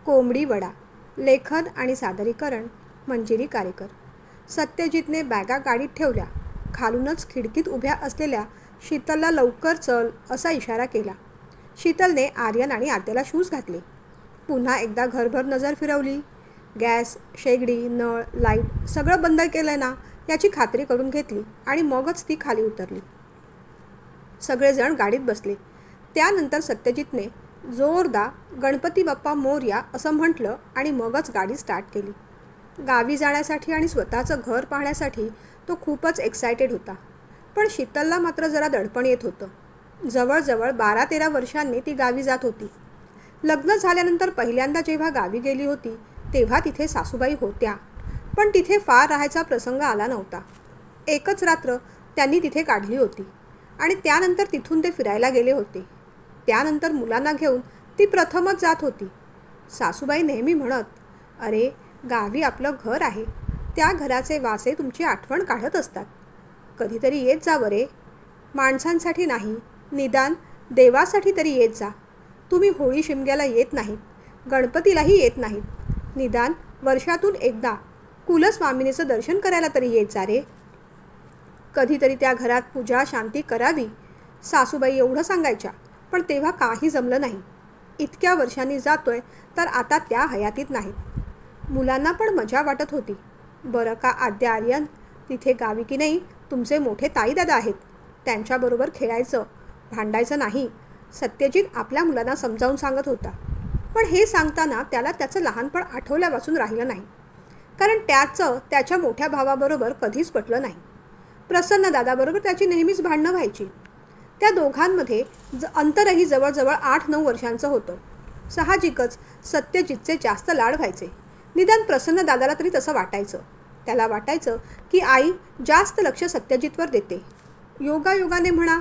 कोंबडी वडा. लेखन आणि सादरीकरण मंजिरी कारेकर. सत्यजितने बॅगा गाडीत ठेवल्या. खालूनच खिडकीत उभ्या असलेल्या शीतलला लवकर चल असा इशारा केला. शीतलने आर्यन आणि आत्याला शूज घातले. पुन्हा एकदा घरभर नजर फिरवली. गॅस, शेगडी, नळ, लाईट सगळं बंद केलंय ना याची खात्री करून घेतली आणि मगच ती खाली उतरली. सगळेजण गाडीत बसले. त्यानंतर सत्यजितने जोरदार गणपती बाप्पा मोरया असं म्हटलं आणि मगच गाडी स्टार्ट केली. गावी जाण्यासाठी आणि स्वतःचं घर पाहण्यासाठी तो खूपच एक्सायटेड होता. पण शीतलला मात्र जरा दडपण येत होतं. जवळजवळ 12-13 वर्षांनी ती गावी जात होती. लग्न झाल्यानंतर पहिल्यांदा जेव्हा गावी गेली होती तेव्हा तिथे सासूबाई होत्या, पण तिथे फार राहायचा प्रसंग आला नव्हता. एकच रात्र त्यांनी तिथे काढली होती आणि त्यानंतर तिथून ते फिरायला गेले होते. त्यानंतर मुलांना घेऊन ती प्रथमच जात होती. सासूबाई नेहमी म्हणत, अरे गावी आपलं घर आहे, त्या घराचे वासे तुमची आठवण काढत असतात. कधीतरी येत जा रे. माणसांसाठी नाही, निदान देवासाठी तरी येत जा. तुम्ही होळी शिमग्याला येत नाहीत, गणपतीलाही येत नाहीत. निदान वर्षातून एकदा कुलस्वामिनीचं दर्शन करायला तरी येत जा रे. कधीतरी त्या घरात पूजा शांती करावी. सासूबाई एवढं सांगायच्या, पण तेव्हा काही जमलं नाही. इतक्या वर्षांनी जातोय तर आता त्या हयातीत नाहीत. मुलांना पण मजा वाटत होती. बरं का आद्या आर्यन, तिथे गावी की नाही तुमचे मोठे ताईदादा आहेत, त्यांच्याबरोबर खेळायचं, भांडायचं नाही, सत्यजित आपल्या मुलांना समजावून सांगत होता. पण हे सांगताना त्याला त्याचं लहानपण आठवल्यापासून राहिलं नाही, कारण त्याचं त्याच्या मोठ्या भावाबरोबर कधीच पटलं नाही. प्रसन्न दादाबरोबर त्याची नेहमीच भांडणं व्हायची. त्या दोघांमध्ये अंतरही जवळजवळ 8-9 वर्षांचं होतं. साहजिकच सत्यजितचे जास्त लाड व्हायचे. निदान प्रसन्न दादाला तरी तसं वाटायचं. त्याला वाटायचं की आई जास्त लक्ष सत्यजितवर देते. योगायोगाने म्हणा,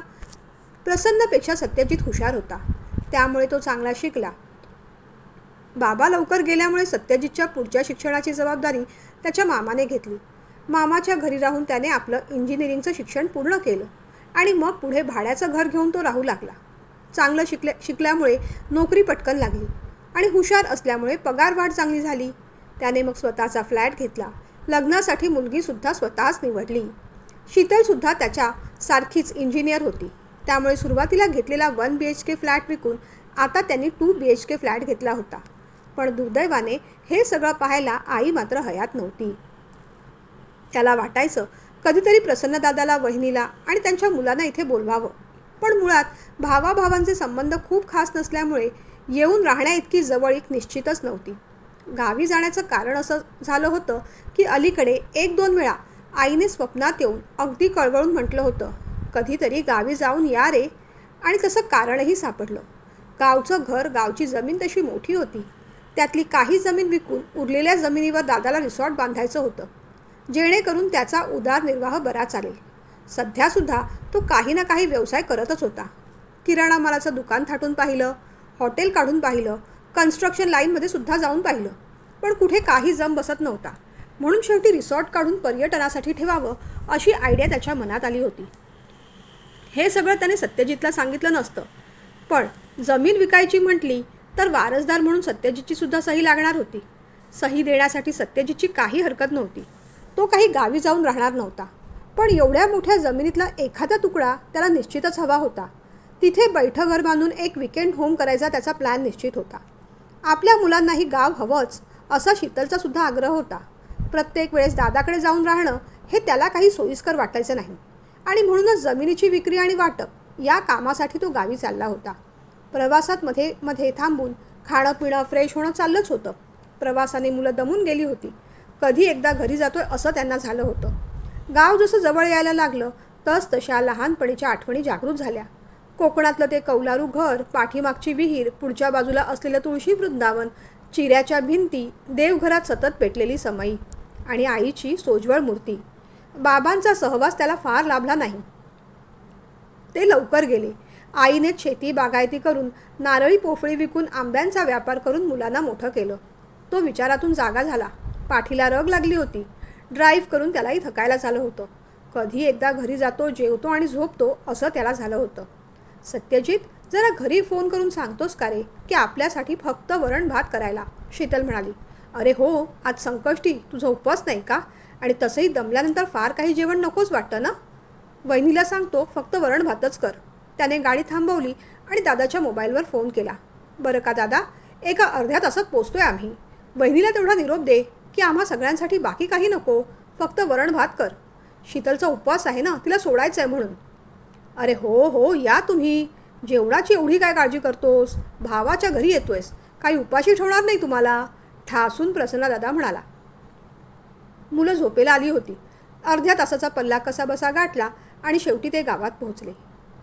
प्रसन्नपेक्षा सत्यजित हुशार होता, त्यामुळे तो चांगला शिकला. बाबा लवकर गेल्यामुळे सत्यजितच्या पुढच्या शिक्षणाची जबाबदारी त्याच्या मामाने घेतली. मामाच्या घरी राहून त्याने आपलं इंजिनिअरिंगचं शिक्षण पूर्ण केलं आणि मग पुढे भाड्याचं घर घेऊन तो राहू लागला. चांगलं शिकल्यामुळे नोकरी पटकन लागली आणि हुशार असल्यामुळे पगारवाढ चांगली झाली. त्याने मग स्वतःचा फ्लॅट घेतला. लग्नासाठी मुलगीसुद्धा स्वतःच निवडली. शीतलसुद्धा त्याच्या सारखीच इंजिनियर होती, त्यामुळे सुरुवातीला घेतलेला 1 BHK फ्लॅट विकून आता त्यांनी 2 BHK फ्लॅट घेतला होता. पण दुर्दैवाने हे सगळं पाहायला आई मात्र हयात नव्हती. त्याला वाटायचं कधीतरी प्रसन्नदादाला, वहिनीला आणि त्यांच्या मुलांना इथे बोलवावं, पण मुळात भावाभावांचे संबंध खूप खास नसल्यामुळे येऊन राहण्याइतकी जवळीक निश्चितच नव्हती. गावी जाण्याचं कारण असं झालं होतं की अलीकडे 1-2 वेळा आईने स्वप्नात येऊन अगदी कळवळून म्हटलं होतं, कधीतरी गावी जाऊन या रे, आणि तसं कारणही सापडलं. गावचं घर, गावची जमीन तशी मोठी होती. त्यातली काही जमीन विकून उरलेल्या जमिनीवर दादाला रिसॉर्ट बांधायचं होतं, जेणेकरून त्याचा उदरनिर्वाह बरा चालेल. सध्यासुद्धा तो काही ना काही व्यवसाय करतच होता. किराणा मालाचं दुकान थाटून पाहिलं, हॉटेल काढून पाहिलं, कन्स्ट्रक्शन लाईनमध्ये सुद्धा जाऊन पाहिलं, पण कुठे काही जम बसत नव्हता. म्हणून शेवटी रिसॉर्ट काढून पर्यटनासाठी ठेवावं अशी आयडिया त्याच्या मनात आली होती. हे सगळं त्याने सत्यजितला सांगितलं नसतं, पण जमीन विकायची म्हटली तर वारसदार म्हणून सत्यजितची सुद्धा सही लागणार होती. सही देण्यासाठी सत्यजितची काही हरकत नव्हती. तो काही गावी जाऊन राहणार नव्हता, पण एवढ्या मोठ्या जमिनीतला एखादा तुकडा त्याला निश्चितच हवा होता. तिथे बैठं घर बांधून एक विकेंड होम करायचा त्याचा प्लॅन निश्चित होता. आपल्या मुलांनाही गाव हवंच असा शीतलचा सुद्धा आग्रह होता. प्रत्येक वेळेस दादाकडे जाऊन राहणं हे त्याला काही सोयीस्कर वाटायचं नाही आणि म्हणूनच जमिनीची विक्री आणि वाटप या कामासाठी तो गावी चालला होता. प्रवासात मध्ये मध्ये थांबून खाणं पिणं, फ्रेश होणं चाललंच होतं. प्रवासाने मुलं दमून गेली होती. कधी एकदा घरी जातोय असं त्यांना झालं होतं. गाव जसं जवळ यायला लागलं तशा लहानपणीच्या आठवणी जागृत झाल्या. कोकणातलं ते कौलारू घर, पाठीमागची विहीर, पुढच्या बाजूला असलेलं तुळशी वृंदावन, चिऱ्याच्या भिंती, देवघरात सतत पेटलेली समई आणि आईची सोज्वळ मूर्ती. बाबांचा सहवास त्याला फार लाभला नाही. ते लवकर गेले. आईनेच शेती बागायती करून, नारळी पोफळी विकून, आंब्यांचा व्यापार करून मुलांना मोठं केलं. तो विचारातून जागा झाला. पाठीला रग लागली होती. ड्राईव्ह करून त्यालाही थकायला झालं होतं. कधी एकदा घरी जातो, जेवतो आणि झोपतो असं त्याला झालं होतं. सत्यजित, जरा घरी फोन करून सांगतोस का रे की आपल्यासाठी फक्त वरण भात करायला. शीतल म्हणाली, अरे हो, आज संकष्टी, तुझा उपवास नाही का? आणि तसंही दमल्यानंतर फार काही जेवण नकोच वाटतं ना? वहिनीला सांगतो फक्त वरण भातच कर. त्याने गाडी थांबवली आणि दादाच्या मोबाईलवर फोन केला. बरं का दादा, एका अर्ध्या तासात पोचतोय आम्ही. वहिनीला तेवढा निरोप दे की आम्हा सगळ्यांसाठी बाकी काही नको, फक्त वरण भात कर. शीतलचा उपवास आहे ना, तिला सोडायचं आहे म्हणून. अरे हो हो, या तुम्ही. जेवणाची एवढी काय काळजी करतोस? भावाच्या घरी येतोयस, काही उपाशी ठेवणार नाही तुम्हाला, ठासून प्रसन्न दादा म्हणाला. मुलं झोपेला आली होती. अर्ध्या तासाचा पल्ला कसाबसा गाठला आणि शेवटी ते गावात पोहोचले.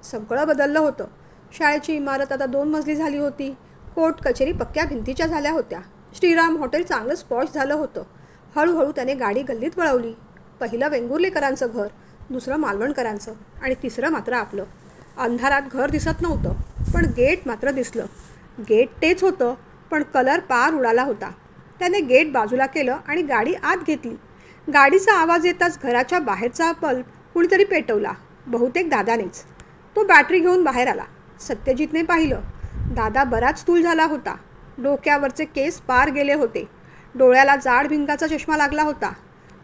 सगळं बदललं होतं. शाळेची इमारत आता 2 मजली झाली होती. कोर्ट कचेरी पक्क्या भिंतीच्या झाल्या होत्या. श्रीराम हॉटेल चांगलं स्पॉश झालं होतं. हळूहळू त्याने गाडी गल्लीत वळवली. पहिलं वेंगुर्लेकरांचं घर, दुसरं मालवणकरांचं आणि तिसरं मात्र आपलं. अंधारात घर दिसत नव्हतं, पण गेट मात्र दिसलं. गेट तेच होतं, पण कलर पार उडाला होता. त्याने गेट बाजूला केलं आणि गाडी आत घेतली. गाडीचा आवाज येताच घराच्या बाहेरचा बल्ब कुणीतरी पेटवला. बहुतेक दादानेच. तो बॅटरी घेऊन बाहेर आला. सत्यजितने पाहिलं. दादा बराच स्थूल झाला होता. डोक्यावरचे केस पार गेले होते. डोळ्याला जाड भिंगाचा चष्मा लागला होता.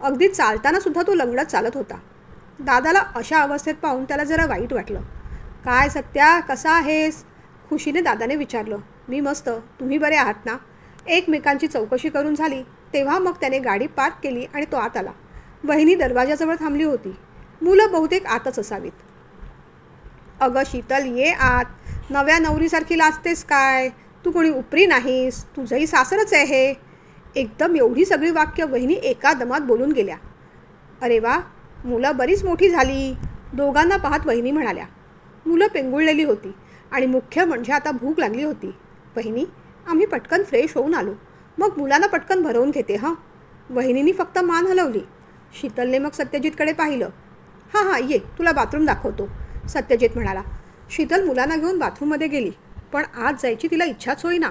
अगदी चालताना सुद्धा तो लंगडत चालत होता. दादाला अशा अवस्थेत पाहून त्याला जरा वाईट वाटलं. काय सत्या, कसा आहेस? खुशीने दादाने विचारलं. मी मस्त, तुम्ही बरे आहात ना? एकमेकांची चौकशी करून झाली तेव्हा मग त्याने गाडी पार्क केली आणि तो आत आला. वहिनी दरवाजाजवळ थांबली होती. मुलं बहुतेक आतच असावीत. अगं शीतल, ये आत. नव्या नवरीसारखी लाजतेस काय? तू कोणी उपरी नाहीस, तुझंही सासरच आहे हे. एकदम एवढी सगळी वाक्य वहिनी एका दमात बोलून गेल्या. अरे वा, मुलं बरीच मोठी झाली, दोघांना पाहत वहिनी म्हणाल्या. मुलं पेंगुळलेली होती आणि मुख्य म्हणजे आता भूक लागली होती. वहिनी, आम्ही पटकन फ्रेश होऊन आलो, मग मुलांना पटकन भरवून घेते हां. वहिनींनी फक्त मान हलवली. शीतलने मग सत्यजितकडे पाहिलं. हां हां, ये, तुला बाथरूम दाखवतो, सत्यजित म्हणाला. शीतल मुलांना घेऊन बाथरूममध्ये गेली, पण आत जायची तिला इच्छाच होईना.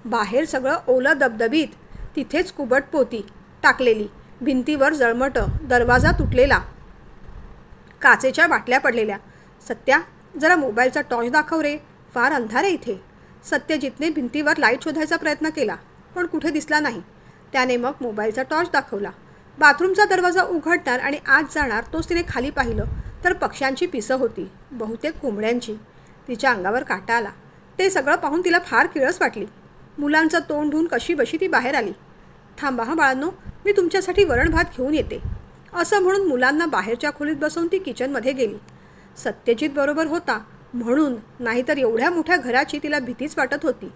बाहेर सगळं ओलं दबदबीत, तिथेच कुबट पोती टाकलेली, भिंतीवर जळमटं, दरवाजा तुटलेला, काचेच्या बाटल्या पडलेल्या. सत्या, जरा मोबाईलचा टॉर्च दाखव रे, फार अंधार आहे इथे. सत्यजितने भिंतीवर लाईट शोधायचा प्रयत्न केला, पण कुठे दिसला नाही. त्याने मग मोबाईलचा टॉर्च दाखवला. बाथरूमचा दरवाजा उघडणार आणि आत जाणार तोच तिने खाली पाहिलं तर पक्ष्यांची पिसं होती, बहुतेक कोंबड्यांची. तिच्या अंगावर काटा आला. ते सगळं पाहून तिला फार किळस वाटली. मुलांचं तोंड धुवून कशी बशी ती बाहेर आली. थांबा हां बाळांनो, मी तुमच्यासाठी वरण भात घेऊन येते, असं म्हणून मुलांना बाहेरच्या खोलीत बसवून ती किचनमध्ये गेली. सत्यजित बरोबर होता म्हणून, नाहीतर एवढ्या मोठ्या घराची तिला भीतीच वाटत होती.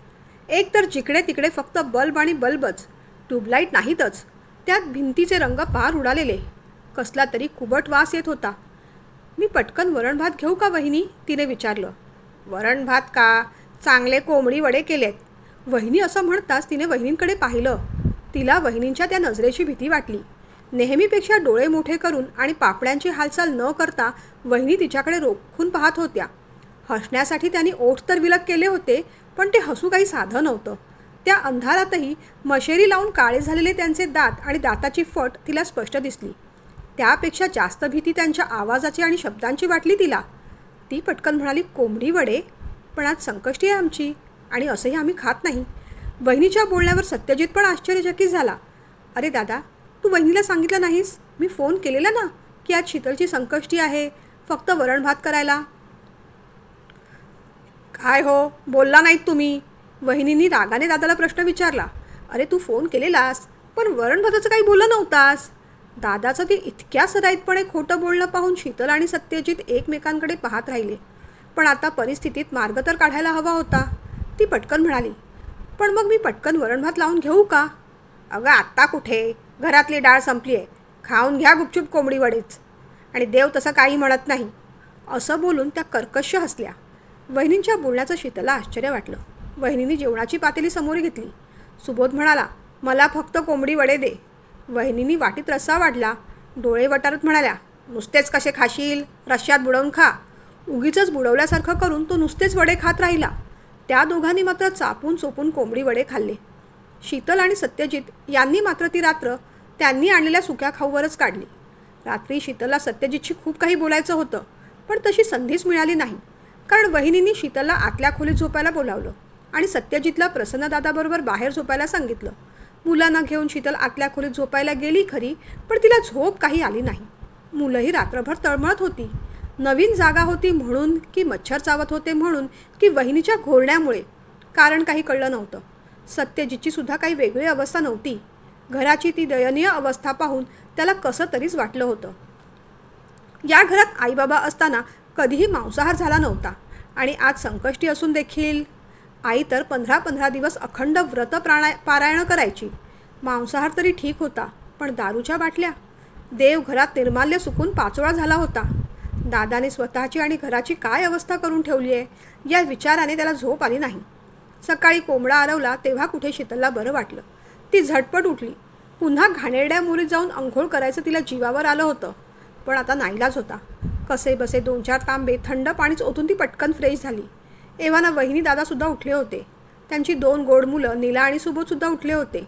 एक तर जिकडे तिकडे फक्त बल्ब आणि बल्बच, ट्यूबलाईट नाहीतच. त्यात भिंतीचे रंग पार उडालेले. कसला तरी कुबट वास येत होता. मी पटकन वरण भात घेऊ का वहिनी, तिने विचारलं. वरण भात का? चांगले कोंबडी वडे केलेत. वहिनी असं म्हणताच तिने वहिनींकडे पाहिलं. तिला वहिनींच्या त्या नजरेची भीती वाटली. नेहमीपेक्षा डोळे मोठे करून आणि पापड्यांची हालचाल न करता वहिनी तिच्याकडे रोखून पाहत होत्या. हसण्यासाठी त्यांनी ओठ तर विलग केले होते, पण ते हसू काही साधं नव्हतं. त्या अंधारातही मशेरी लावून काळे झालेले त्यांचे दात आणि दाताची फट तिला स्पष्ट दिसली. त्यापेक्षा जास्त भीती त्यांच्या आवाजाची आणि शब्दांची वाटली तिला. ती पटकन म्हणाली, कोंबडी वडे? पण आज संकष्टी आहे आमची आणि असंही आम्ही खात नाही. वहिनीच्या बोलण्यावर सत्यजित पण आश्चर्यचकित झाला. अरे दादा, तू वहिनीला सांगितलं नाहीस? मी फोन केलेला ना की आज शीतलची संकष्टी आहे, फक्त वरण भात करायला. काय हो, बोलला नाहीत तुम्ही? वहिनींनी रागाने दादाला प्रश्न विचारला. अरे तू फोन केलेलास, पण वरण भाताचं काही बोललं नव्हतास. दादाचं ते इतक्या सराईतपणे खोटं बोलणं पाहून शीतल आणि सत्यजित एकमेकांकडे पाहत राहिले. पण आता परिस्थितीत मार्ग तर काढायला हवा होता. ती पटकन म्हणाली, पण मग मी पटकन वरण भात लावून घेऊ का? अगं आत्ता कुठे, घरातली डाळ संपली आहे, खाऊन घ्या गुपचूप कोंबडी वडेच. आणि देव तसं काही म्हणत नाही, असं बोलून त्या कर्कश हसल्या. वहिनींच्या बोलण्याचं शीतलला आश्चर्य वाटलं. वहिनींनी जेवणाची पातेली समोर घेतली. सुबोध म्हणाला, मला फक्त कोंबडी वडे दे. वहिनींनी वाटीत रस्सा वाढला. डोळे वटारत म्हणाल्या, नुसतेच कसे खाशील, रश्श्यात बुडवून खा. उगीचच बुडवल्यासारखं करून तो नुसतेच वडे खात राहिला. त्या दोघांनी मात्र चापून चोपून कोंबडी वडे खाल्ले. शीतल आणि सत्यजित यांनी मात्र ती रात्र त्यांनी आणलेल्या सुक्या खाऊवरच काढली. रात्री शीतलला सत्यजितशी खूप काही बोलायचं होतं, पण तशी संधीच मिळाली नाही. कारण वहिनींनी शीतलला आतल्या खोलीत झोपायला बोलावलं. आणि सत्यजितला प्रसन्नदादाबरोबर बाहेर झोपायला सांगितलं. मुलांना घेऊन शीतल आतल्या खोलीत झोपायला गेली खरी, पण तिला झोप काही आली नाही. मुलंही रात्रभर तळमळत होती. नवीन जागा होती म्हणून की मच्छर चावत होते म्हणून की वहिनीच्या घोरण्यामुळे, कारण काही कळलं नव्हतं. सत्यजितची सुद्धा काही वेगळी अवस्था नव्हती. घराची ती दयनीय अवस्था पाहून त्याला कसं तरीच वाटलं होतं. या घरात आईबाबा असताना कधीही मांसाहार झाला नव्हता आणि आज संकष्टी असून देखील आई तर 15-15 दिवस अखंड व्रत पारायण करायची. मांसाहार तरी ठीक होता, पण दारूच्या बाटल्या. देव घरात निर्माल्य सुकून पाचोळा झाला होता. दादाने स्वतःची आणि घराची काय अवस्था करून ठेवली आहे या विचाराने त्याला झोप आली नाही. सकाळी कोंबडा आरवला तेव्हा कुठे शीतलला बरं वाटलं. ती झटपट उठली. पुन्हा घाणेरड्या मुरीत जाऊन अंघोळ करायचं तिला जीवावर आलं होतं, पण आता नाईलाज होता. कसे बसे 2-4 तांबे थंड पाणीच ओतून ती पटकन फ्रेश झाली. एव्हाना वहिनी दादासुद्धा उठले होते. त्यांची 2 गोड मुलं नीला आणि सुबोधसुद्धा उठले होते.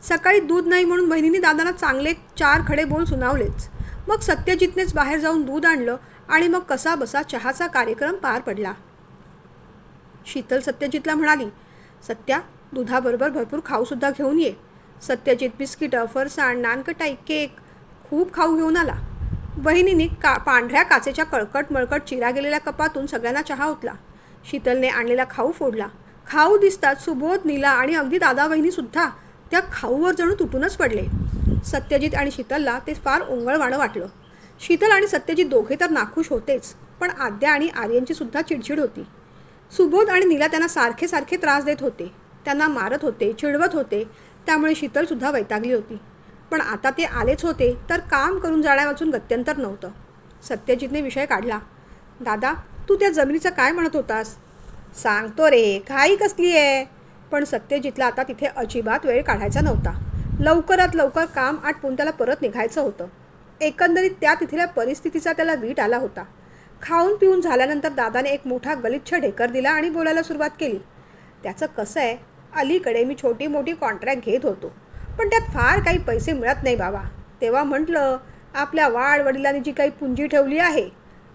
सकाळी दूध नाही म्हणून बहिणीने दादांना चांगले 4 खडे बोल सुनावलेच. मग सत्यजितनेच बाहेर जाऊन दूध आणलं आणि मग कसा बसा चहाचा कार्यक्रम पार पडला. शीतल सत्यजितला म्हणाली, सत्या, दुधाबरोबर भरपूर खाऊसुद्धा घेऊन ये. सत्यजित बिस्किटं, फरसाण, नानकटाई, केक खूप खाऊ घेऊन आला. वहिनीने पांढऱ्या काचेच्या कळकट मळकट चिरा गेलेल्या कपातून सगळ्यांना चहा ओतला. शीतलने आणलेला खाऊ फोडला. खाऊ दिसतात सुबोध, नीला आणि अगदी दादा वहिनीसुद्धा त्या खाऊवर जणू तुटूनच पडले. सत्यजित आणि शीतलला ते फार ओंगळवाणं वाटलं. शीतल आणि सत्यजित दोघे तर नाखुश होतेच, पण आद्या आणि आर्यनची सुद्धा चिडचिड होती. सुबोध आणि नीला त्यांना सारखे सारखे त्रास देत होते. त्यांना मारत होते, चिडवत होते. त्यामुळे शीतलसुद्धा वैतागली होती. पण आता ते आलेच होते तर काम करून जाण्यावाचून गत्यंतर नव्हतं. सत्यजितने विषय काढला. दादा, तू त्या जमिनीचं काय म्हणत होतास? सांगतो रे, घाई कसली आहे? पण सत्यजितला आता तिथे अजिबात वेळ काढायचा नव्हता. लवकरात लवकर काम आटपून त्याला परत निघायचं होतं. एकंदरीत त्या तिथल्या परिस्थितीचा त्याला वीट आला होता. खाऊन पिऊन झाल्यानंतर दादाने एक मोठा गलिच्छ ढेकर दिला आणि बोलायला सुरुवात केली. त्याचं कसं आहे, अलीकडे मी छोटी मोठी कॉन्ट्रॅक्ट घेत होतो, पण त्यात फार काही पैसे मिळत नाही बाबा. तेव्हा म्हटलं, आपल्या वाडवडिलांनी जी काही पुंजी ठेवली आहे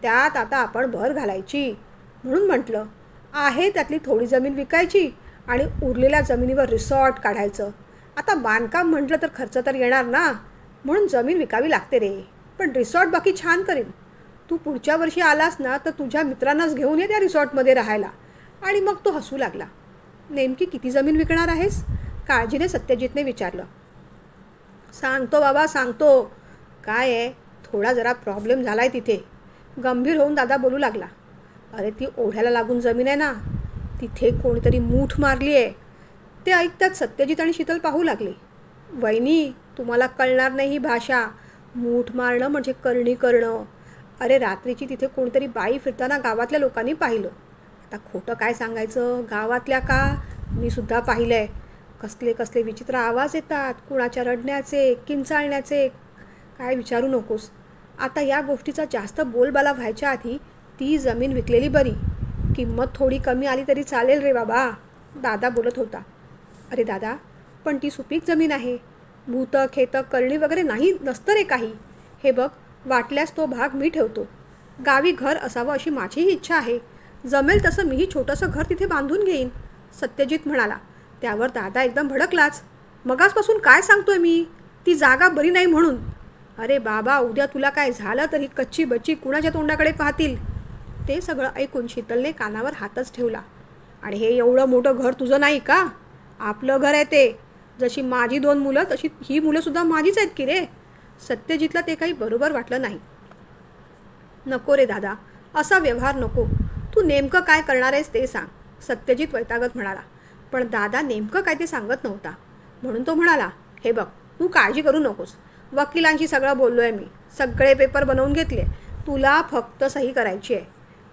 त्यात आता आपण भर घालायची. म्हणून म्हटलं, आहे त्यातली थोडी जमीन विकायची आणि उरलेल्या जमिनीवर रिसॉर्ट काढायचं. आता बांधकाम म्हटलं तर खर्च तर येणार ना, म्हणून जमीन विकावी लागते रे. पण रिसॉर्ट बाकी छान करीन. तू पुढच्या वर्षी आलास ना तर तुझ्या मित्रांनाच घेऊन ये त्या रिसॉर्टमध्ये राहायला. आणि मग तो हसू लागला. नेमकी किती जमीन विकणार आहेस? काळजीने सत्यजितने विचारलं. सांगतो बाबा, सांगतो. काय आहे, थोडा जरा प्रॉब्लेम झाला आहे तिथे. गंभीर होऊन दादा बोलू लागला. अरे, ती ओढ्याला लागून जमीन आहे ना, तिथे कोणीतरी मूठ मारली आहे. ते ऐकतात सत्यजित आणि शीतल पाहू लागले. वहिनी, तुम्हाला कळणार नाही ही भाषा. मूठ मारणं म्हणजे करणी करणं. अरे, रात्रीची तिथे कोणीतरी बाई फिरताना गावातल्या लोकांनी पाहिलं. आता खोटं काय सांगायचं, गावातल्या का, मी सुद्धा पाहिलं आहे. कसले कसले विचित्र आवाज येतात, कुणाच्या रडण्याचे, किंचाळण्याचे, काय विचारू नकोस. आता या गोष्टीचा जास्त बोलबाला व्हायच्या आधी ती जमीन विकलेली बरी. किंमत थोडी कमी आली तरी चालेल रे बाबा, दादा बोलत होता. अरे दादा, पण ती सुपीक जमीन आहे. भूतं खेतं करणी वगैरे नाही नसतं रे काही. हे बघ, वाटल्यास तो भाग मी ठेवतो. गावी घर असावं अशी माझीही इच्छा आहे. जमेल तसं मीही छोटंसं घर तिथे बांधून घेईन, सत्यजित म्हणाला. त्यावर दादा एकदम भडकलाच. मगासपासून काय सांगतोय मी, ती जागा बरी नाही म्हणून. अरे बाबा, उद्या तुला काय झालं तरी कच्ची बच्ची कुणाच्या तोंडाकडे पाहतील. ते सगळं ऐकून शीतलने कानावर हातच ठेवला. आणि हे एवढं मोठं घर तुझं नाही का? आपलं घर आहे ते. जशी माझी 2 मुलं तशी ही मुलंसुद्धा माझीच आहेत की रे. सत्यजितला ते काही बरोबर वाटलं नाही. नको रे दादा, असा व्यवहार नको. तू नेमकं काय करणार आहेस ते सांग, सत्यजित वैतागत म्हणाला. पण दादा नेमकं काय ते सांगत नव्हता. म्हणून तो म्हणाला, हे बघ, तू काळजी करू नकोस. वकिलांशी सगळं बोललो आहे मी. सगळे पेपर बनवून घेतले. तुला फक्त सही करायची आहे.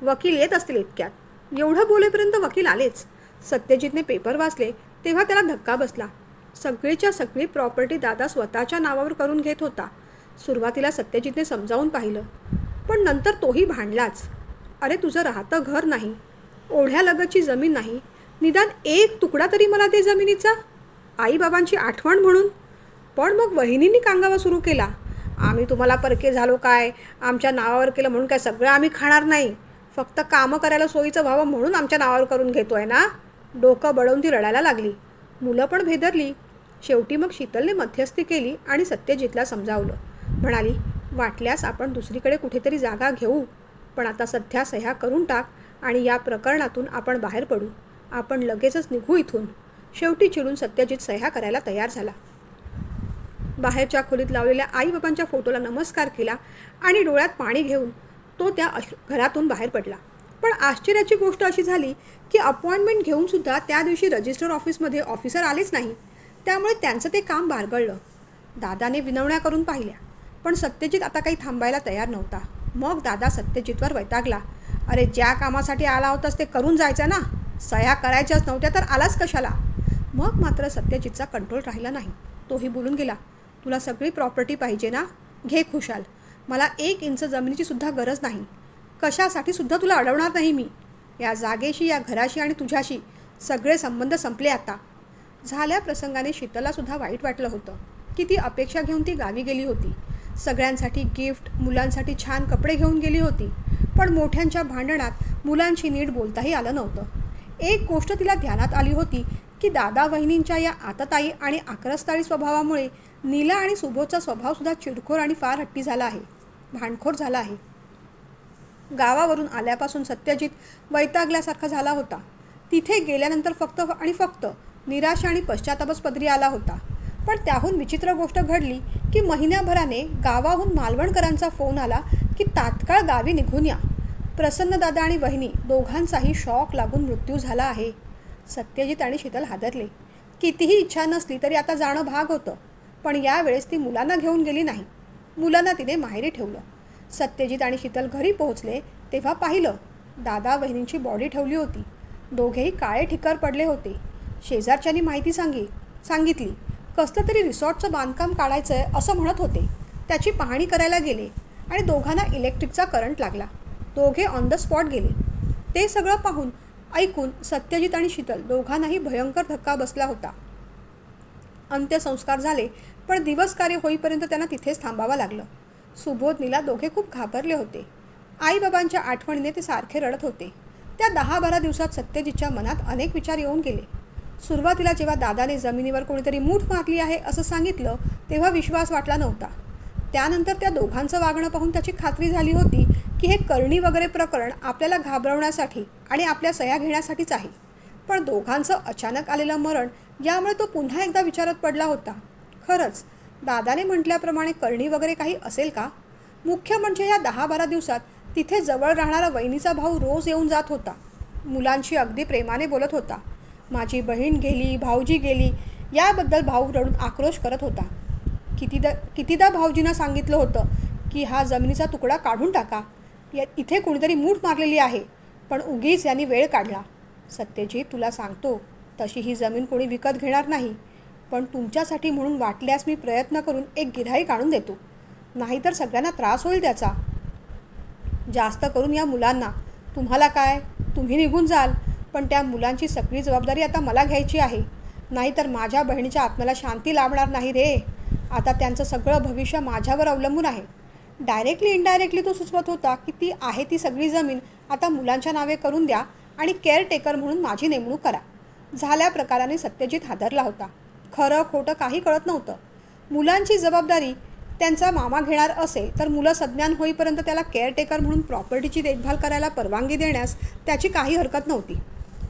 वकील येत असतील इतक्यात. एवढं बोलेपर्यंत वकील आलेच. सत्यजितने पेपर वाचले तेव्हा त्याला धक्का बसला. सगळीच्या सगळी प्रॉपर्टी दादा स्वतःच्या नावावर करून घेत होता. सुरुवातीला सत्यजितने समजावून पाहिलं, पण नंतर तोही भांडलाच. अरे, तुझं राहतं घर नाही, ओढ्यालगतची जमीन नाही, निदान एक तुकडा तरी मला दे जमिनीचा, आईबाबांची आठवण म्हणून. पण मग वहिनींनी कांगावा सुरू केला. आम्ही तुम्हाला परके झालो काय, आमच्या नावावर केलं म्हणून काय सगळं आम्ही खाणार नाही, फक्त कामं करायला सोयीचं व्हावं म्हणून आमच्या नावावर करून घेतोय ना. डोकं बळवून ती रडायला लागली. मुलं पण भेदरली. शेवटी मग शीतलने मध्यस्थी केली आणि सत्यजितला समजावलं. म्हणाली, वाटल्यास आपण दुसरीकडे कुठेतरी जागा घेऊ, पण आता सध्या सह्या करून टाक आणि या प्रकरणातून आपण बाहेर पडू. आपण लगेचच निघू इथून. शेवटी चिडून सत्यजित सह्या करायला तयार झाला. बाहेरच्या खोलीत लावलेल्या आईबाबांच्या फोटोला नमस्कार केला आणि डोळ्यात पाणी घेऊन तो त्या घरातून बाहेर पडला. पण आश्चर्याची गोष्ट अशी झाली की अपॉइंटमेंट घेऊनसुद्धा त्या दिवशी रजिस्टर ऑफिसमध्ये ऑफिसर आलेच नाही. त्यामुळे त्यांचं ते काम बारगळलं. दादाने विनवण्या करून पाहिल्या, पण सत्यजित आता काही थांबायला तयार नव्हता. मग दादा सत्यजितवर वैतागला. अरे, ज्या कामासाठी आला होतास ते करून जायचं ना. सह्या करायच्याच नव्हत्या तर आलाच कशाला. मग मात्र सत्यजितचा कंट्रोल राहिला नाही. तोही बोलून गेला, तुला सगळी प्रॉपर्टी पाहिजे ना, घे खुशाल. मला 1 इंच जमिनीची सुद्धा गरज नाही. कशासाठी सुद्धा तुला अडवणार नाही मी. या जागेशी, या घराशी आणि तुझ्याशी सगळे संबंध संपले आता. झाल्या प्रसंगाने शीतललासुद्धा वाईट वाटलं होतं की ती अपेक्षा घेऊन ती गावी गेली होती. सगळ्यांसाठी गिफ्ट, मुलांसाठी छान कपडे घेऊन गेली होती. पण मोठ्यांच्या भांडणात मुलांशी नीट बोलताही आलं नव्हतं. एक गोष्ट तिला ध्यानात आली होती की दादा वहिनींच्या या आतताई आणि आक्रस्ताळी स्वभावामुळे नीला आणि सुबोधचा स्वभावसुद्धा चिडखोर आणि फार हट्टी झाला आहे, भांडखोर झाला आहे. गावावरून आल्यापासून सत्यजित वैतागल्यासारखा झाला होता. तिथे गेल्यानंतर फक्त आणि फक्त निराशा आणि पश्चातापच पदरी आला होता. पण त्याहून विचित्र गोष्ट घडली की महिन्याभराने गावाहून मालवणकरांचा फोन आला की तात्काळ गावी निघून या. प्रसन्नदादा आणि वहिनी दोघांचाही शॉक लागून मृत्यू झाला आहे. सत्यजित आणि शीतल हादरले. कितीही इच्छा नसली तरी आता जाणं भाग होतं. पण यावेळेस ती मुलांना घेऊन गेली नाही. मुलांना तिने माहेरी ठेवलं. सत्यजित आणि शीतल घरी पोहोचले तेव्हा पाहिलं, दादा वहिनींची बॉडी ठेवली होती. दोघेही काळे ठिकर पडले होते. शेजारच्यांनी माहिती सांगितली. कसलं तरी रिसॉर्टचं बांधकाम काढायचं आहे असं म्हणत होते. त्याची पाहणी करायला गेले आणि दोघांना इलेक्ट्रिकचा करंट लागला. दोघे ऑन द स्पॉट गेले. ते सगळं पाहून ऐकून सत्यजित आणि शीतल दोघांनाही भयंकर धक्का बसला होता. अंत्यसंस्कार झाले, पण दिवसकार्य होईपर्यंत त्यांना तिथेच थांबावं लागलं. सुबोध, नीला दोघे खूप घाबरले होते. आईबाबांच्या आठवणीने ते सारखे रडत होते. त्या 10-12 दिवसात सत्यजितच्या मनात अनेक विचार येऊन गेले. सुरुवातीला जेव्हा दादाने जमिनीवर कोणीतरी मूठ मारली आहे असं सांगितलं तेव्हा विश्वास वाटला नव्हता. त्यानंतर त्या दोघांचं वागणं पाहून त्याची खात्री झाली होती की हे करणी वगैरे प्रकरण आपल्याला घाबरवण्यासाठी आणि आपल्या सह्या घेण्यासाठीच आहे. पण दोघांचं अचानक आलेलं मरण यामुळे तो पुन्हा एकदा विचारात पडला होता. खरंच दादाने म्हटल्याप्रमाणे करणी वगैरे काही असेल का? मुख्य म्हणजे या 10-12 दिवसात तिथे जवळ राहणारा वहिनीचा भाऊ रोज येऊन जात होता. मुलांशी अगदी प्रेमाने बोलत होता. माझी बहीण गेली, भाऊजी गेली याबद्दल भाऊ रडून आक्रोश करत होता. कितीदा भाऊजींना सांगितलं होतं की हा जमिनीचा तुकडा काढून टाका, इथे कुणीतरी मूठ मारलेली आहे, पण उगीच यांनी वेळ काढला. सत्यजित, तुला सांगतो, तशी ही जमीन कोणी विकत घेणार नाही. पण तुमच्यासाठी म्हणून वाटल्यास मी प्रयत्न करून एक गिऱ्हाईक आणून देतो. नाहीतर सगळ्यांना त्रास होईल त्याचा. जास्त करून या मुलांना. तुम्हाला काय, तुम्ही निघून जाल, पण त्या मुलांची सगळी जबाबदारी आता मला घ्यायची आहे. नाहीतर माझ्या बहिणीच्या आत्म्याला शांती लाभणार नाही रे. आता त्यांचं सगळं भविष्य माझ्यावर अवलंबून आहे. डायरेक्टली इनडायरेक्टली तो सुचवत होता की ती आहे ती सगळी जमीन आता मुलांच्या नावे करून द्या आणि केअरटेकर म्हणून माझी नेमणूक करा. झाल्या प्रकाराने सत्यजित हादरला होता. खरं खोटं काही कळत नव्हतं. मुलांची जबाबदारी त्यांचा मामा घेणार असेल तर मुलं सज्ञान होईपर्यंत त्याला केअरटेकर म्हणून प्रॉपर्टीची देखभाल करायला परवानगी देण्यास त्याची काही हरकत नव्हती.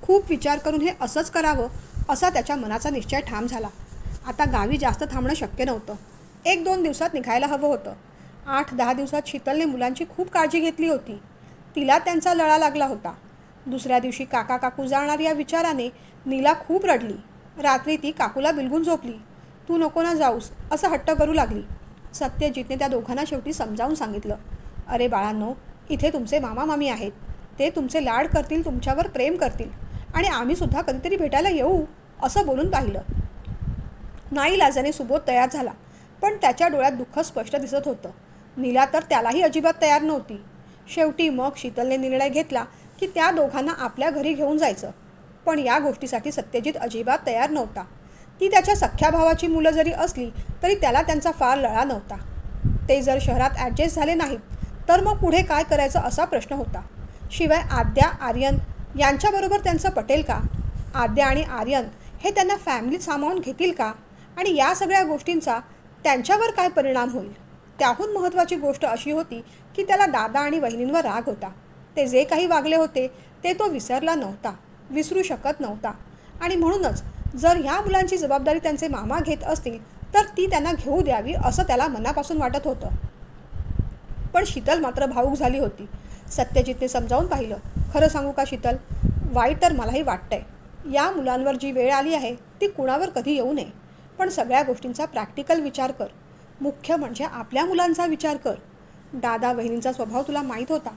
खूप विचार करून हे असंच करावं असा त्याच्या मनाचा निश्चय ठाम झाला. आता गावी जास्त थांबणं शक्य नव्हतं. 1-2 दिवसात निघायला हवं होतं. 8-10 दिवसात शीतलने मुलांची खूप काळजी घेतली होती. तिला त्यांचा लळा लागला होता. दुसऱ्या दिवशी काका काकू जाणार या विचाराने नीला खूप रडली. रात्री ती काकूला बिलगून झोपली. तू नको ना जाऊस असं हट्ट करू लागली. सत्यजितने त्या दोघांना शेवटी समजावून सांगितलं, अरे बाळांनो, इथे तुमचे मामा मामी आहेत. ते तुमचे लाड करतील, तुमच्यावर प्रेम करतील आणि आम्हीसुद्धा कधीतरी भेटायला येऊ असं बोलून पाहिलं. नाईलाजाने सुबोध तयार झाला, पण त्याच्या डोळ्यात दुःख स्पष्ट दिसत होतं. नीला तर त्यालाही अजिबात तयार नव्हती. शेवटी मग शीतलने निर्णय घेतला की त्या दोघांना आपल्या घरी घेऊन जायचं. पण या गोष्टीसाठी सत्यजित अजिबात तयार नव्हता. ती त्याच्या सख्ख्या भावाची मुलं जरी असली तरी त्याला त्यांचा फार लळा नव्हता. ते जर शहरात ॲडजस्ट झाले नाहीत तर मग पुढे काय करायचं असा प्रश्न होता. शिवाय आद्या, आर्यन यांच्याबरोबर त्यांचं पटेल का? आद्या आणि आर्यन हे त्यांना फॅमिलीत सामावून घेतील का, आणि या सगळ्या गोष्टींचा त्यांच्यावर काय परिणाम होईल. त्याहून महत्त्वाची गोष्ट अशी होती की त्याला दादा आणि वहिनींवर राग होता. ते जे काही वागले होते ते तो विसरला नव्हता, विसरू शकत नव्हता. आणि म्हणूनच जर ह्या मुलांची जबाबदारी त्यांचे मामा घेत असतील तर ती त्यांना घेऊ द्यावी असं त्याला मनापासून वाटत होतं. पण शीतल मात्र भावूक झाली होती. सत्यजितने समजावून पाहिलं. खरं सांगू का शीतल, वाईट तर मलाही वाटतंय. या मुलांवर जी वेळ आली आहे ती कुणावर कधी येऊ नये. पण सगळ्या गोष्टींचा प्रॅक्टिकल विचार कर. मुख्य म्हणजे आपल्या मुलांचा विचार कर. दादा वहिनींचा स्वभाव तुला माहीत होता.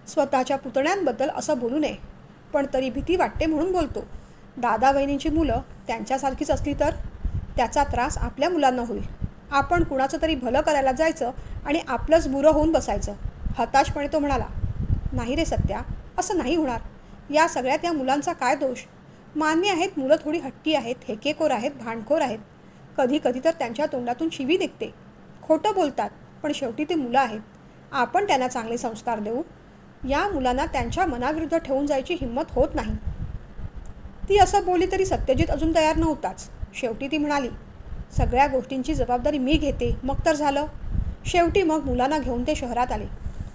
स्वतःच्या पुतण्यांबद्दल असं बोलू नये, पण तरी भीती वाटते म्हणून बोलतो. दादा वहिनींची मुलं त्यांच्यासारखीच असली तर त्याचा त्रास आपल्या मुलांना होईल. आपण कुणाचं तरी भलं करायला जायचं आणि आपलंच बुरं होऊन बसायचं. हताशपणे तो म्हणाला. नाही रे सत्या, असं नाही होणार. या सगळ्यात या मुलांचा काय दोष. मान्य आहेत मुलं थोडी हट्टी आहेत, हेकेखोर आहेत, भांडखोर आहेत. कधी कधी तर त्यांच्या तोंडातून शिवी निघते. खोटं बोलतात, पण शेवटी ते मुलं आहेत. आपण त्यांना चांगले संस्कार देऊ. या मुलांना त्यांच्या मनाविरुद्ध ठेवून जायची हिंमत होत नाही. ती असं बोलली तरी सत्यजित अजून तयार नव्हताच. शेवटी ती म्हणाली, सगळ्या गोष्टींची जबाबदारी मी घेते, मग तर झालं. शेवटी मग मुलांना घेऊन ते शहरात आले.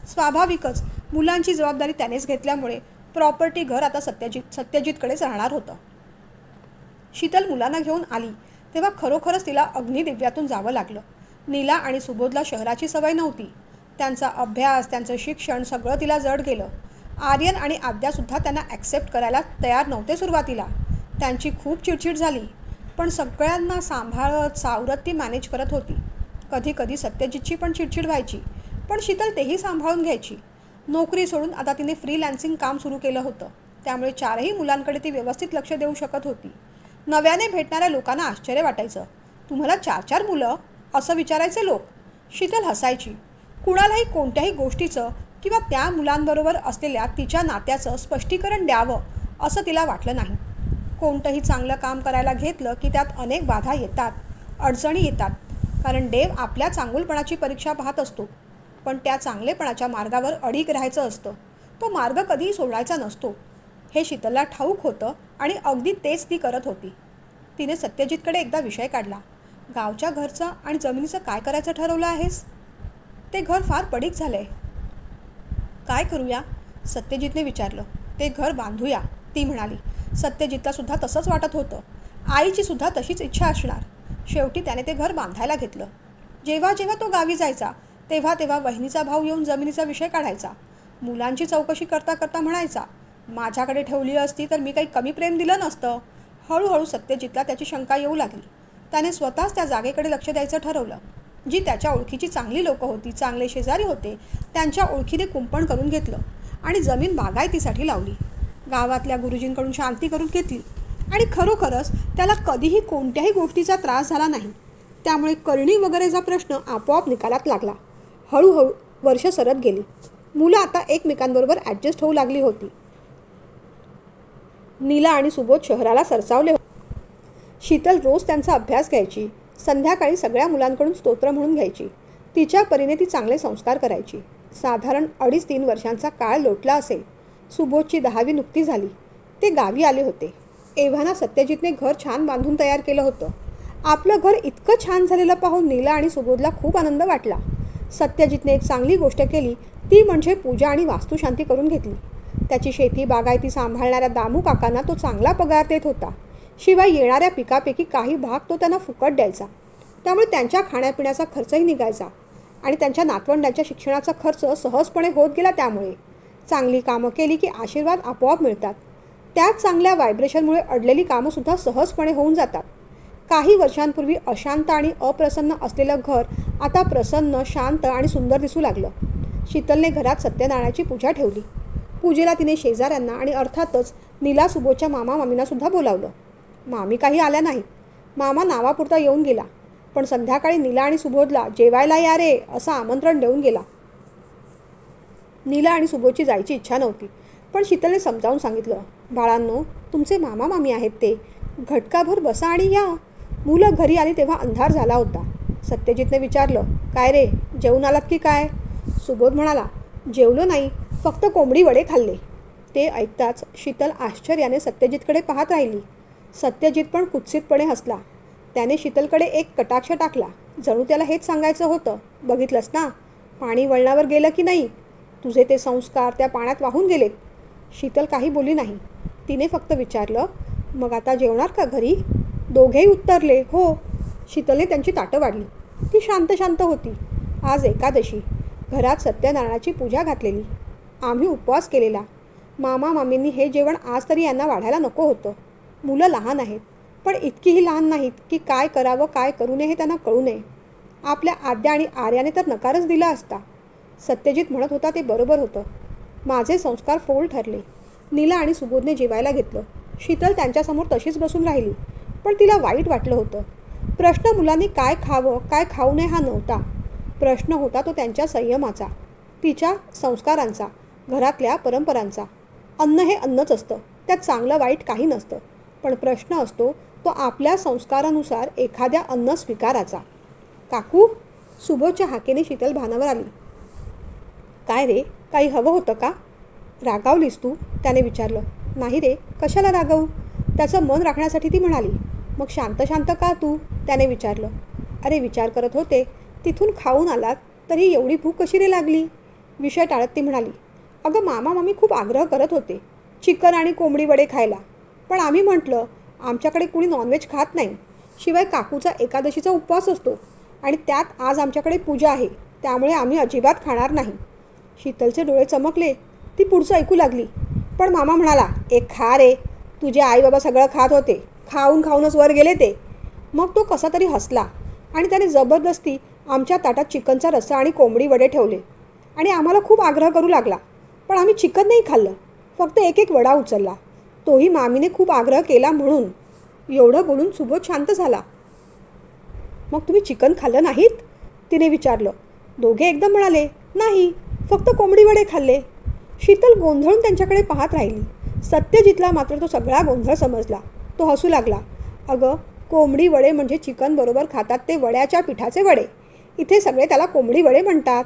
स्वाभाविकच मुलांची जबाबदारी त्यानेच घेतल्यामुळे प्रॉपर्टी घर आता सत्यजितकडेच राहणार होतं. शीतल मुलांना घेऊन आली तेव्हा खरोखरच तिला अग्निदिव्यातून जावं लागलं. नीला आणि सुबोधला शहराची सवय नव्हती. त्यांचा अभ्यास, त्यांचं शिक्षण सगळं तिला जड गेलं. आर्यन आणि आद्यासुद्धा त्यांना ॲक्सेप्ट करायला तयार नव्हते सुरुवातीला. त्यांची खूप चिडचिड झाली, पण सगळ्यांना सांभाळत सावरत ती मॅनेज करत होती. कधी कधी सत्यजितची पण चिडचिड व्हायची, पण शीतल तेही सांभाळून घ्यायची. नोकरी सोडून आता तिने फ्रीलॅन्सिंग काम सुरू केलं होतं, त्यामुळे चारही मुलांकडे ती व्यवस्थित लक्ष देऊ शकत होती. नव्याने भेटणाऱ्या लोकांना आश्चर्य वाटायचं. तुम्हाला 4-4 मुलं, असं विचारायचे लोक. शीतल हसायची. कुणालाही कोणत्याही गोष्टीचं किंवा त्या मुलांबरोबर असलेल्या तिच्या नात्याचं स्पष्टीकरण द्यावं असं तिला वाटलं नाही. कोणतंही चांगलं काम करायला घेतलं की त्यात अनेक बाधा येतात, अडचणी येतात. कारण देव आपल्या चांगुलपणाची परीक्षा पाहत असतो, पण त्या चांगलेपणाच्या मार्गावर अडीक राहायचं असतं. तो मार्ग कधीही सोडायचा नसतो. हे शीतलला ठाऊक होतं आणि अगदी तेच ती करत होती. तिने सत्यजितकडे एकदा विषय काढला. गावच्या घरचं आणि जमिनीचं काय करायचं ठरवलं आहेस. ते घर फार पडीक झालंय. काय करूया, सत्यजितने विचारलं. ते घर बांधूया, ती म्हणाली. सत्यजितला सुद्धा तसंच वाटत होतं. आईची सुद्धा तशीच इच्छा असणार. शेवटी त्याने ते घर बांधायला घेतलं. जेव्हा जेव्हा तो गावी जायचा तेव्हा तेव्हा वहिनीचा भाऊ येऊन जमिनीचा विषय काढायचा. मुलांची चौकशी करता करता म्हणायचा, माझ्याकडे ठेवली असती तर मी काही कमी प्रेम दिलं नसतं. हळूहळू सत्यजितला त्याची शंका येऊ लागली. त्याने स्वतःच त्या जागेकडे लक्ष द्यायचं ठरवलं. जी त्याच्या ओळखीची चांगली लोकं होती, चांगले शेजारी होते, त्यांच्या ओळखीने कुंपण करून घेतलं आणि जमीन बागायतीसाठी लावली. गावातल्या गुरुजींकडून शांती करून घेतली आणि खरोखरच त्याला कधीही कोणत्याही गोष्टीचा त्रास झाला नाही. त्यामुळे करणी वगैरेचा प्रश्न आपोआप निकालात लागला. हळूहळू वर्ष सरत गेली. मुलं आता एकमेकांबरोबर ॲडजस्ट होऊ लागली होती. नीला आणि सुबोध शहराला सरसावले होते. शीतल रोज त्यांचा अभ्यास घ्यायची. संध्याकाळी सगळ्या मुलांकडून स्तोत्र म्हणून घ्यायची. तिच्या परीने ती चांगले संस्कार करायची. साधारण 2.5-3 वर्षांचा काळ लोटला असेल. सुबोधची 10वी नुकती झाली. ते गावी आले होते. एव्हाना सत्यजितने घर छान बांधून तयार केलं होतं. आपलं घर इतकं छान झालेलं पाहून नीला आणि सुबोधला खूप आनंद वाटला. सत्यजितने एक चांगली गोष्ट केली, ती म्हणजे पूजा आणि वास्तुशांती करून घेतली. त्याची शेती बागायती सांभाळणाऱ्या दामू काकांना तो चांगला पगार देत होता. शिवाय येणाऱ्या पिकापैकी काही भाग तो त्यांना फुकट द्यायचा. त्यामुळे त्यांच्या खाण्यापिण्याचा खर्चही निघायचा आणि त्यांच्या नातवंडांच्या शिक्षणाचा खर्च सहजपणे होत गेला. त्यामुळे चांगली कामं केली की आशीर्वाद आपोआप मिळतात. त्याच चांगल्या व्हायब्रेशनमुळे अडलेली कामंसुद्धा सहजपणे होऊन जातात. काही वर्षांपूर्वी अशांत आणि अप्रसन्न असलेलं घर आता प्रसन्न, शांत आणि सुंदर दिसू लागलं. शीतलने घरात सत्यनारायणाची पूजा ठेवली. पूजेला तिने शेजाऱ्यांना आणि अर्थातच नीला सुबोधच्या मामा मामींनासुद्धा बोलावलं. मामी काही आल्या नाहीत. मामा नावापुरता येऊन गेला, पण संध्याकाळी नीला आणि सुबोधला जेवायला या रे असं आमंत्रण देऊन गेला. नीला आणि सुबोधची जायची इच्छा नव्हती, पण शीतलने समजावून सांगितलं, बाळांनो, तुमचे मामा मामी आहेत ते. घटकाभर बसा आणि या. मुलं घरी आली तेव्हा अंधार झाला होता. सत्यजितने विचारलं, काय रे, जेवून आलात की काय. सुबोध म्हणाला, जेवलो नाही, फक्त कोंबडी वडे खाल्ले. ते ऐकताच शीतल आश्चर्याने सत्यजितकडे पाहत राहिली. सत्यजित पण कुत्सितपणे हसला. त्याने शीतलकडे एक कटाक्ष टाकला. जणू त्याला हेच सांगायचं होतं. बघितलंस ना, पाणी वळणावर गेलं की नाही? तुझे ते संस्कार त्या पाण्यात वाहून गेलेत. शीतल काही बोलली नाही. तिने फक्त विचारलं, मग आता जेवणार का घरी? दोघेही उत्तरले, हो. शीतलने त्यांची ताटं वाढली. ती शांत शांत होती. आज एकादशी. घरात सत्यनारायणाची पूजा घातलेली. आम्ही उपवास केलेला. मामा मामींनी हे जेवण आज तरी यांना वाढायला नको होतं. मुलं लहान आहेत, पण इतकीही लहान नाहीत की काय करावं काय करू नये हे त्यांना कळू नये. आपल्या आद्या आणि आर्याने तर नकारच दिला असता. सत्यजित म्हणत होता ते बरोबर होतं. माझे संस्कार फोल ठरले. नीला आणि सुबोधने जेवायला घेतलं. शीतल त्यांच्यासमोर तशीच बसून राहिली. पण तिला वाईट वाटलं होतं. प्रश्न मुलांनी काय खावं काय खाऊ नये हा नव्हता. प्रश्न होता तो त्यांच्या संयमाचा, तिच्या संस्कारांचा, घरातल्या परंपरांचा. अन्न हे अन्नच असतं. त्यात चांगलं वाईट काही नसतं. पण प्रश्न असतो तो आपल्या संस्कारानुसार एखाद्या अन्न स्वीकाराचा. काकू, सुबोधच्या हाकेने शीतल भानावर आली. काय रे, काही हवं होतं का? रागावलीस तू? त्याने विचारलं. नाही रे, कशाला रागावू? त्याचं मन राखण्यासाठी ती म्हणाली. मग शांत शांत का तू? त्याने विचारलं. अरे विचार करत होते, तिथून खाऊन आलात तरी एवढी भूक कशी रे लागली? विषय टाळत ती म्हणाली. अगं मामा मामी खूप आग्रह करत होते चिकन आणि कोंबडी वडे खायला. पण आम्ही म्हटलं आमच्याकडे कुणी नॉनव्हेज खात नाही. शिवाय काकूचा एकादशीचा उपवास असतो आणि त्यात आज आमच्याकडे पूजा आहे. त्यामुळे आम्ही अजिबात खाणार नाही. शीतलचे डोळे चमकले. ती पुढचं ऐकू लागली. पण मामा म्हणाला, एक खा रे, तुझे आई बाबा सगळं खात होते, खाऊन खाऊनच वर गेले ते. मग तो कसा तरी हसला आणि त्याने जबरदस्ती आमच्या ताटात चिकनचा रस्सा आणि कोंबडी वडे ठेवले आणि आम्हाला खूप आग्रह करू लागला. पण आम्ही चिकन नाही खाल्लं, फक्त एक एक वडा उचलला. तोही मामीने खूप आग्रह केला म्हणून. एवढं बोलून सुबोध शांत झाला. मग तुम्ही चिकन खाल्लं नाहीत? तिने विचारलं. दोघे एकदम म्हणाले, नाही, फक्त कोंबडी वडे खाल्ले. शीतल गोंधळून त्यांच्याकडे पाहत राहिली. सत्यजितला मात्र तो सगळा गोंधळ समजला. तो हसू लागला. अगं, कोंबडी वडे म्हणजे चिकन बरोबर खातात ते वड्याच्या पिठाचे वडे. इथे सगळे त्याला कोंबडी वडे म्हणतात.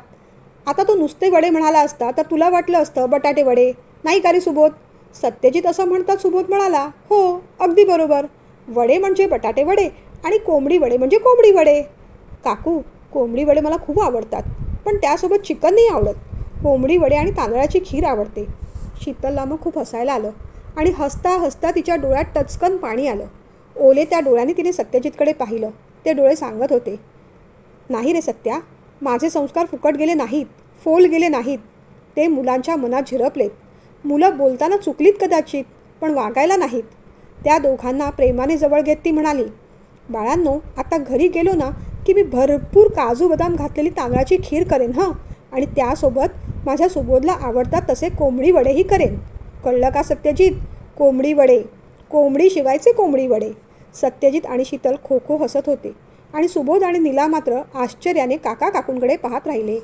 आता तो नुसते वडे म्हणाला असता तर तुला वाटलं असतं बटाटे वडे, नाही का रे सुबोध? सत्यजित असं म्हणतात सुबोध म्हणाला. हो, अगदी बरोबर. वडे म्हणजे बटाटे वडे आणि कोंबडी वडे म्हणजे कोंबडी वडे. काकू, कोंबडी वडे मला खूप आवडतात, पण त्यासोबत चिकन नाही आवडत. कोंबडी वडे आणि तांदळाची खीर आवडते. शीतलला मग खूप हसायला आलं आणि हसता हसता तिच्या डोळ्यात टचकन पाणी आलं. ओले त्या डोळ्यांनी तिने सत्यजितकडे पाहिलं. ते डोळे सांगत होते, नाही रे सत्या, माझे संस्कार फुकट गेले नाहीत, फोल गेले नाहीत. ते मुलांच्या मनात झिरपलेत. मुलं बोलताना चुकलीत कदाचित, पण वागायला नाहीत. त्या दोघांना प्रेमाने जवळ घेत ती म्हणाली, बाळांनो, आता घरी गेलो ना की मी भरपूर काजू बदाम घातलेली तांदळाची खीर करेन हं, आणि त्यासोबत माझ्या सुबोधला आवडतात तसे कोंबडी वडेही करेन. कळलं का सत्यजित? कोंबडी वडे, कोंबडी शिवायचे कोंबडी वडे. सत्यजित आणि शीतल खो खो हसत होते आणि सुबोध आणि नीला मात्र आश्चर्याने काका काकूंकडे पाहत राहिले.